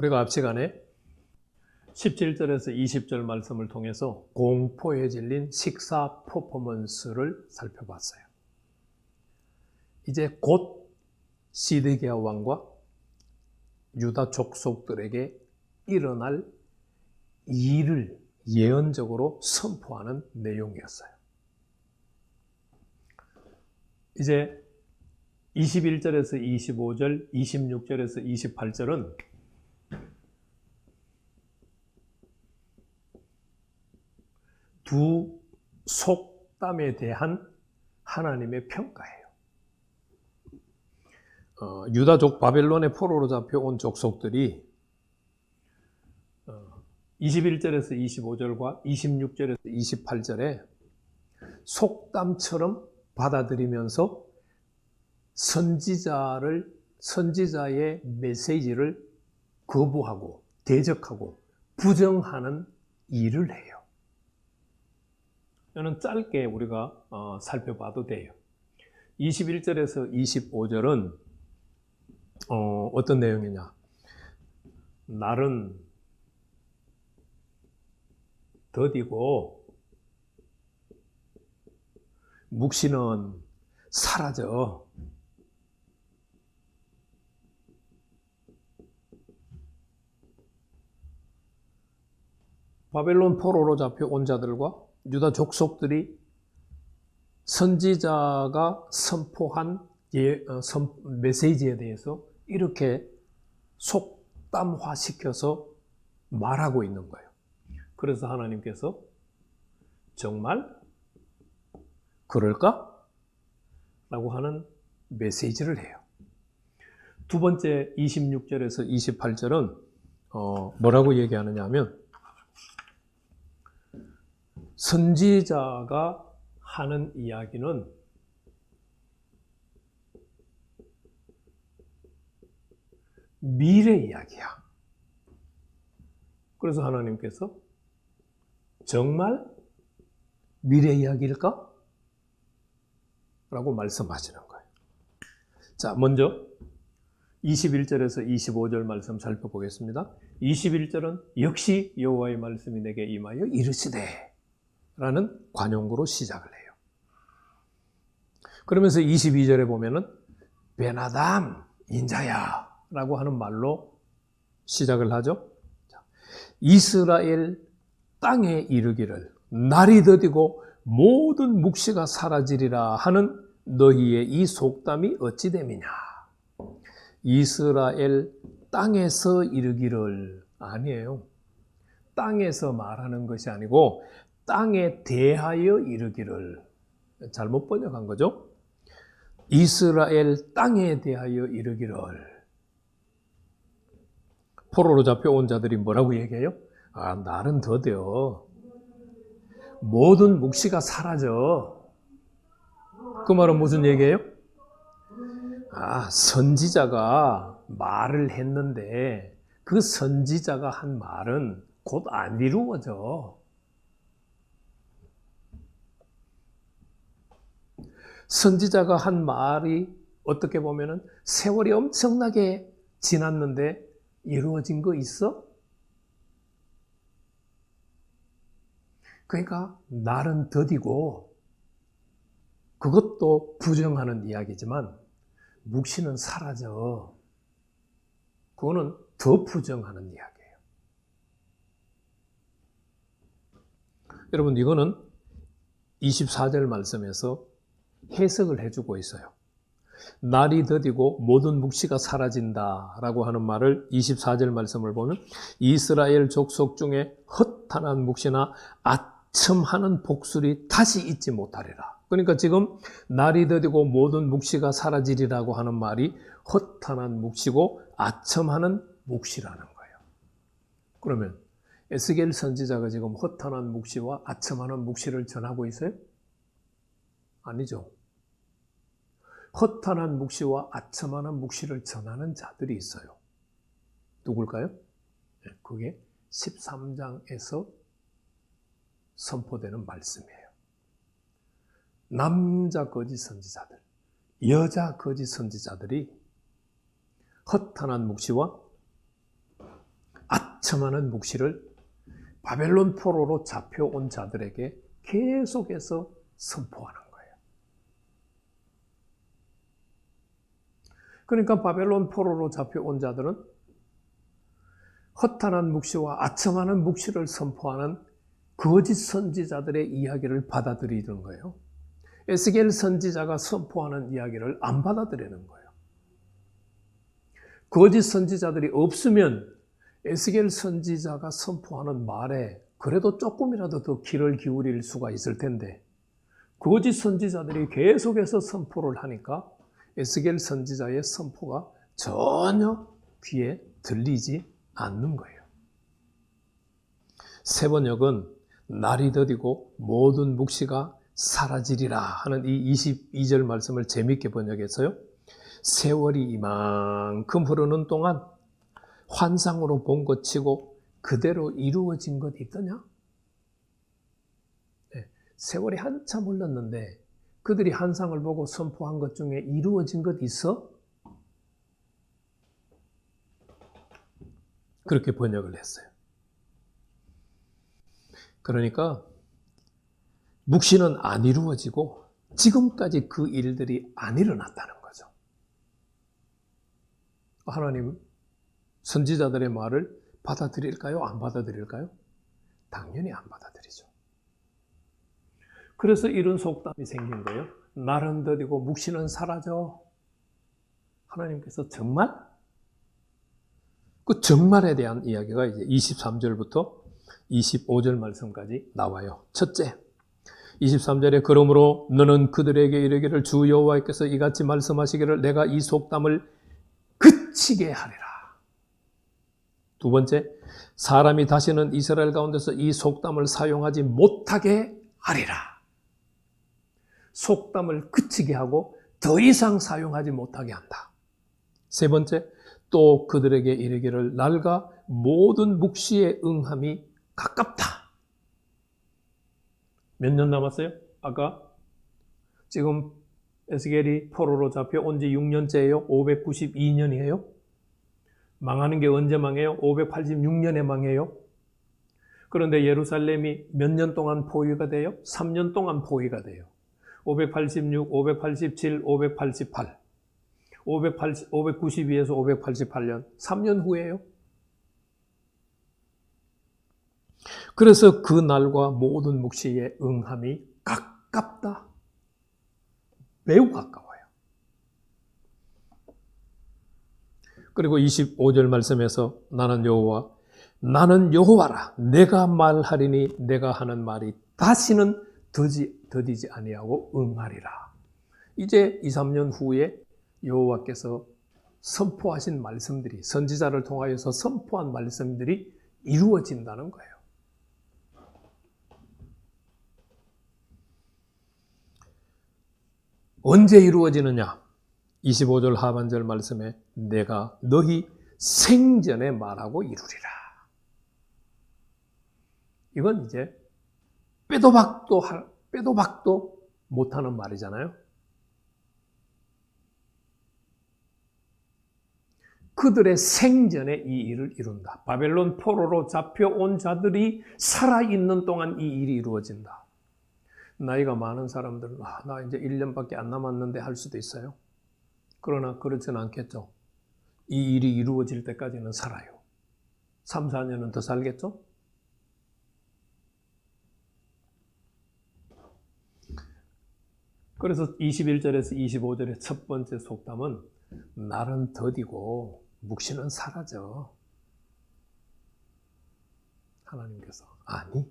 우리가 앞 시간에 17절에서 20절 말씀을 통해서 공포에 질린 식사 퍼포먼스를 살펴봤어요. 이제 곧 시드기야 왕과 유다 족속들에게 일어날 일을 예언적으로 선포하는 내용이었어요. 이제 21절에서 25절, 26절에서 28절은 두 속담에 대한 하나님의 평가예요. 유다족 바벨론의 포로로 잡혀온 족속들이 21절에서 25절과 26절에서 28절에 속담처럼 받아들이면서 선지자의 메시지를 거부하고 대적하고 부정하는 일을 해요. 이는 짧게 우리가 살펴봐도 돼요. 21절에서 25절은 어떤 내용이냐? 날은 더디고 묵시는 사라져. 바벨론 포로로 잡혀온 자들과 유다 족속들이 선지자가 선포한 메시지에 대해서 이렇게 속담화시켜서 말하고 있는 거예요. 그래서 하나님께서 정말 그럴까? 라고 하는 메시지를 해요. 두 번째 26절에서 28절은 뭐라고 얘기하느냐 하면 선지자가 하는 이야기는 미래 이야기야. 그래서 하나님께서 정말 미래 이야기일까? 라고 말씀하시는 거예요. 자, 먼저 21절에서 25절 말씀 살펴보겠습니다. 21절은 역시 여호와의 말씀이 내게 임하여 이르시되 라는 관용구로 시작을 해요. 그러면서 22절에 보면은 베나담 인자야 라고 하는 말로 시작을 하죠. 이스라엘 땅에 이르기를 날이 더디고 모든 묵시가 사라지리라 하는 너희의 이 속담이 어찌 됨이냐. 이스라엘 땅에서 이르기를 아니에요. 땅에서 말하는 것이 아니고 땅에 대하여 이르기를. 잘못 번역한 거죠. 이스라엘 땅에 대하여 이르기를. 포로로 잡혀온 자들이 뭐라고 얘기해요? 날은 더뎌. 모든 묵시가 사라져. 그 말은 무슨 얘기예요? 선지자가 말을 했는데 그 선지자가 한 말은 곧 안 이루어져. 선지자가 한 말이 어떻게 보면은 세월이 엄청나게 지났는데 이루어진 거 있어? 그러니까 날은 더디고 그것도 부정하는 이야기지만 묵시는 사라져. 그거는 더 부정하는 이야기예요. 여러분, 이거는 24절 말씀에서 해석을 해주고 있어요. 날이 더디고 모든 묵시가 사라진다라고 하는 말을 24절 말씀을 보면 이스라엘 족속 중에 허탄한 묵시나 아첨하는 복술이 다시 있지 못하리라. 그러니까 지금 날이 더디고 모든 묵시가 사라지리라고 하는 말이 허탄한 묵시고 아첨하는 묵시라는 거예요. 그러면 에스겔 선지자가 지금 허탄한 묵시와 아첨하는 묵시를 전하고 있어요? 아니죠. 허탄한 묵시와 아첨하는 묵시를 전하는 자들이 있어요. 누굴까요? 그게 13장에서 선포되는 말씀이에요. 남자 거짓 선지자들, 여자 거짓 선지자들이 허탄한 묵시와 아첨하는 묵시를 바벨론 포로로 잡혀온 자들에게 계속해서 선포하는 거예요. 그러니까 바벨론 포로로 잡혀온 자들은 허탄한 묵시와 아첨하는 묵시를 선포하는 거짓 선지자들의 이야기를 받아들이는 거예요. 에스겔 선지자가 선포하는 이야기를 안 받아들이는 거예요. 거짓 선지자들이 없으면 에스겔 선지자가 선포하는 말에 그래도 조금이라도 더 귀를 기울일 수가 있을 텐데 거짓 선지자들이 계속해서 선포를 하니까 에스겔 선지자의 선포가 전혀 귀에 들리지 않는 거예요. 세 번역은 날이 더디고 모든 묵시가 사라지리라 하는 이 22절 말씀을 재미있게 번역했어요. 세월이 이만큼 흐르는 동안 환상으로 본 것 치고 그대로 이루어진 것 있더냐? 네, 세월이 한참 흘렀는데 그들이 환상을 보고 선포한 것 중에 이루어진 것 있어? 그렇게 번역을 했어요. 그러니까 묵시는 안 이루어지고 지금까지 그 일들이 안 일어났다는 거죠. 하나님 선지자들의 말을 받아들일까요? 안 받아들일까요? 당연히 안 받아들이죠. 그래서 이런 속담이 생긴 거예요. 날은 더디고 묵시는 사라져. 하나님께서 정말? 그 정말에 대한 이야기가 이제 23절부터 25절 말씀까지 나와요. 첫째, 23절에 그러므로 너는 그들에게 이르기를 주 여호와께서 이같이 말씀하시기를 내가 이 속담을 그치게 하리라. 두 번째, 사람이 다시는 이스라엘 가운데서 이 속담을 사용하지 못하게 하리라. 속담을 그치게 하고 더 이상 사용하지 못하게 한다. 세 번째, 또 그들에게 이르기를 날과 모든 묵시의 응함이 가깝다. 몇 년 남았어요? 아까 지금 에스겔이 포로로 잡혀온 지 6년째예요? 592년이에요? 망하는 게 언제 망해요? 586년에 망해요? 그런데 예루살렘이 몇 년 동안 포위가 돼요? 3년 동안 포위가 돼요. 586, 587, 588, 592에서 588년, 3년 후에요. 그래서 그 날과 모든 묵시의 응함이 가깝다. 매우 가까워요. 그리고 25절 말씀에서 나는 여호와라. 내가 말하리니 내가 하는 말이 다시는 더디지 아니하고 응하리라. 이제 2, 3년 후에 여호와께서 선포하신 말씀들이 선지자를 통하여서 선포한 말씀들이 이루어진다는 거예요. 언제 이루어지느냐? 25절 하반절 말씀에 내가 너희 생전에 말하고 이루리라. 이건 이제 빼도 박도 못하는 말이잖아요. 그들의 생전에 이 일을 이룬다. 바벨론 포로로 잡혀온 자들이 살아있는 동안 이 일이 이루어진다. 나이가 많은 사람들은 나 이제 1년밖에 안 남았는데 할 수도 있어요. 그러나 그렇지는 않겠죠. 이 일이 이루어질 때까지는 살아요. 3, 4년은 더 살겠죠? 그래서 21절에서 25절의 첫 번째 속담은 날은 더디고 묵시는 사라져. 하나님께서 아니.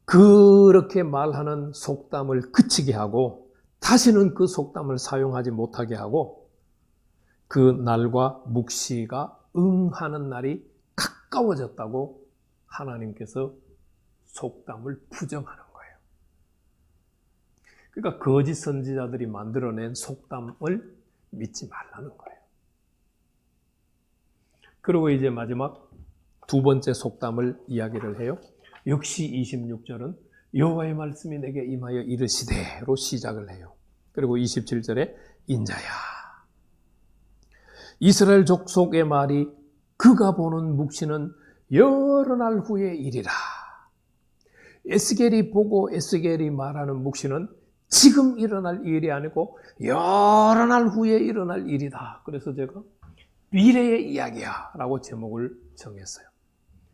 그렇게 말하는 속담을 그치게 하고 다시는 그 속담을 사용하지 못하게 하고 그 날과 묵시가 응하는 날이 가까워졌다고 하나님께서 속담을 부정하는 거예요. 그러니까 거짓 선지자들이 만들어낸 속담을 믿지 말라는 거예요. 그리고 이제 마지막 두 번째 속담을 이야기를 해요. 역시 26절은 여호와의 말씀이 내게 임하여 이르시되로 시작을 해요. 그리고 27절에 인자야. 이스라엘 족속의 말이 그가 보는 묵시는 여러 날 후의 일이라. 에스겔이 보고 에스겔이 말하는 묵시는 지금 일어날 일이 아니고 여러 날 후에 일어날 일이다. 그래서 제가 미래의 이야기야 라고 제목을 정했어요.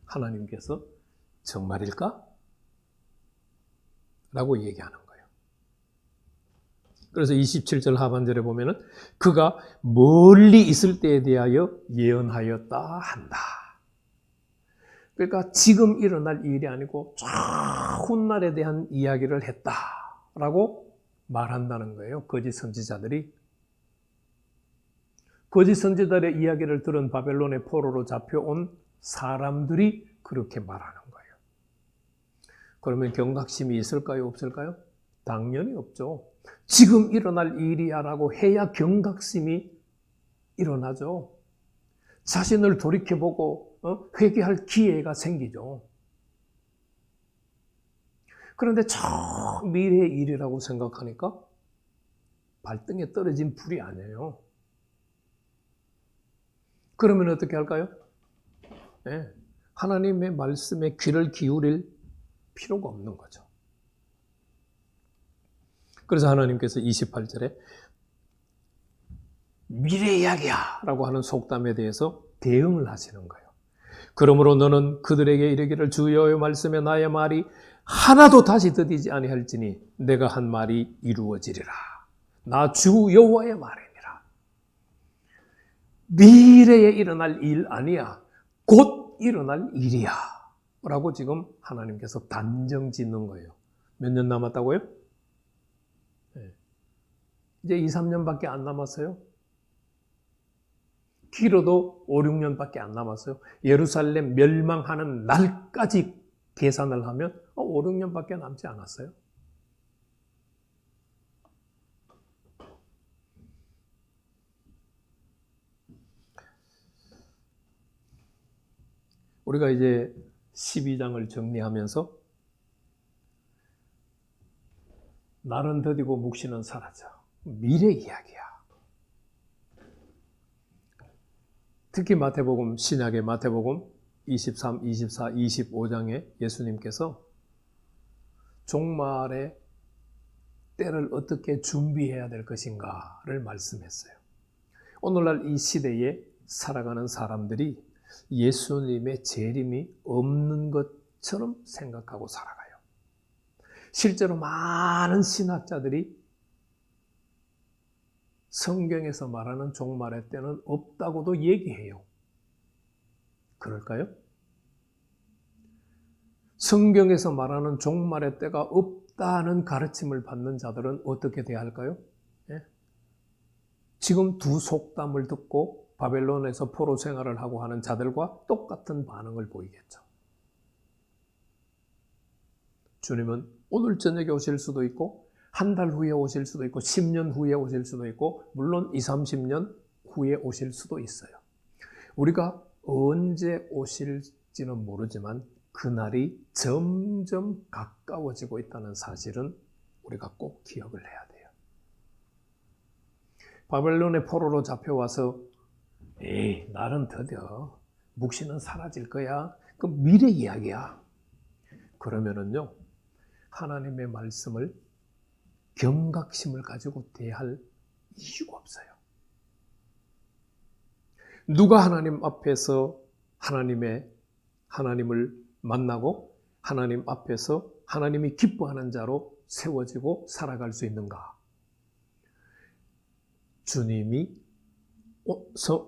하나님께서 정말일까? 라고 얘기하는 거예요. 그래서 27절 하반절에 보면은 그가 멀리 있을 때에 대하여 예언하였다 한다. 그러니까 지금 일어날 일이 아니고 저 훗날에 대한 이야기를 했다라고 말한다는 거예요. 거짓 선지자들이. 거짓 선지자들의 이야기를 들은 바벨론의 포로로 잡혀온 사람들이 그렇게 말하는 거예요. 그러면 경각심이 있을까요? 없을까요? 당연히 없죠. 지금 일어날 일이야라고 해야 경각심이 일어나죠. 자신을 돌이켜보고 회개할 기회가 생기죠. 그런데 저 미래의 일이라고 생각하니까 발등에 떨어진 불이 아니에요. 그러면 어떻게 할까요? 네, 하나님의 말씀에 귀를 기울일 필요가 없는 거죠. 그래서 하나님께서 28절에 미래 이야기야 라고 하는 속담에 대해서 대응을 하시는 거예요. 그러므로 너는 그들에게 이르기를 주 여호와의 말씀에 나의 말이 하나도 다시 더디지 아니할지니 내가 한 말이 이루어지리라. 나 주 여호와의 말이니라. 미래에 일어날 일 아니야. 곧 일어날 일이야. 라고 지금 하나님께서 단정 짓는 거예요. 몇 년 남았다고요? 네. 이제 2, 3년밖에 안 남았어요. 길어도 5, 6년밖에 안 남았어요. 예루살렘 멸망하는 날까지 계산을 하면 5, 6년밖에 남지 않았어요. 우리가 이제 12장을 정리하면서 날은 더디고 묵시는 사라져. 미래 이야기야. 특히 마태복음, 신약의 마태복음 23, 24, 25장에 예수님께서 종말의 때를 어떻게 준비해야 될 것인가를 말씀했어요. 오늘날 이 시대에 살아가는 사람들이 예수님의 재림이 없는 것처럼 생각하고 살아가요. 실제로 많은 신학자들이 성경에서 말하는 종말의 때는 없다고도 얘기해요. 그럴까요? 성경에서 말하는 종말의 때가 없다는 가르침을 받는 자들은 어떻게 대할까요? 예? 지금 두 속담을 듣고 바벨론에서 포로 생활을 하고 하는 자들과 똑같은 반응을 보이겠죠. 주님은 오늘 저녁에 오실 수도 있고 한 달 후에 오실 수도 있고 10년 후에 오실 수도 있고 물론 20, 30년 후에 오실 수도 있어요. 우리가 언제 오실지는 모르지만 그날이 점점 가까워지고 있다는 사실은 우리가 꼭 기억을 해야 돼요. 바벨론의 포로로 잡혀와서 에이 날은 더뎌 묵시는 사라질 거야. 그 미래 이야기야. 그러면은요 하나님의 말씀을 경각심을 가지고 대할 이유가 없어요. 누가 하나님 앞에서 하나님을 만나고 하나님 앞에서 하나님이 기뻐하는 자로 세워지고 살아갈 수 있는가?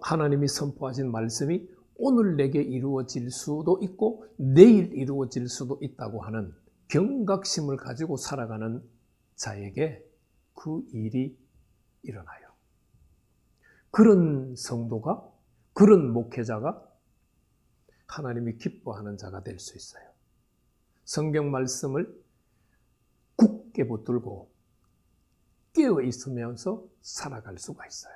하나님이 선포하신 말씀이 오늘 내게 이루어질 수도 있고 내일 이루어질 수도 있다고 하는 경각심을 가지고 살아가는 자에게 그 일이 일어나요. 그런 성도가, 그런 목회자가 하나님이 기뻐하는 자가 될 수 있어요. 성경 말씀을 굳게 붙들고 깨어 있으면서 살아갈 수가 있어요.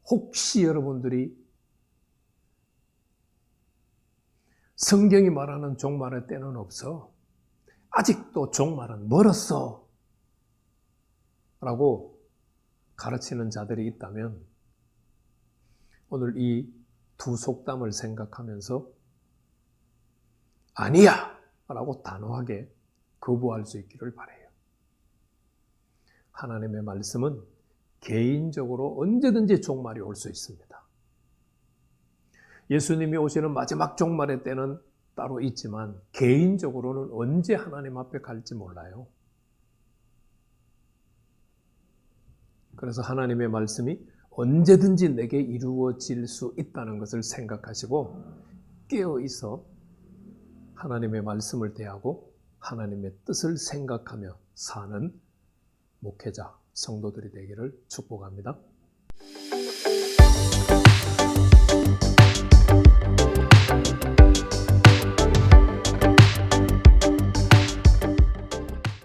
혹시 여러분들이 성경이 말하는 종말의 때는 없어. 아직도 종말은 멀었어. 라고 가르치는 자들이 있다면 오늘 이 두 속담을 생각하면서 아니야! 라고 단호하게 거부할 수 있기를 바라요. 하나님의 말씀은 개인적으로 언제든지 종말이 올 수 있습니다. 예수님이 오시는 마지막 종말의 때는 따로 있지만 개인적으로는 언제 하나님 앞에 갈지 몰라요. 그래서 하나님의 말씀이 언제든지 내게 이루어질 수 있다는 것을 생각하시고 깨어 있어 하나님의 말씀을 대하고 하나님의 뜻을 생각하며 사는 목회자, 성도들이 되기를 축복합니다.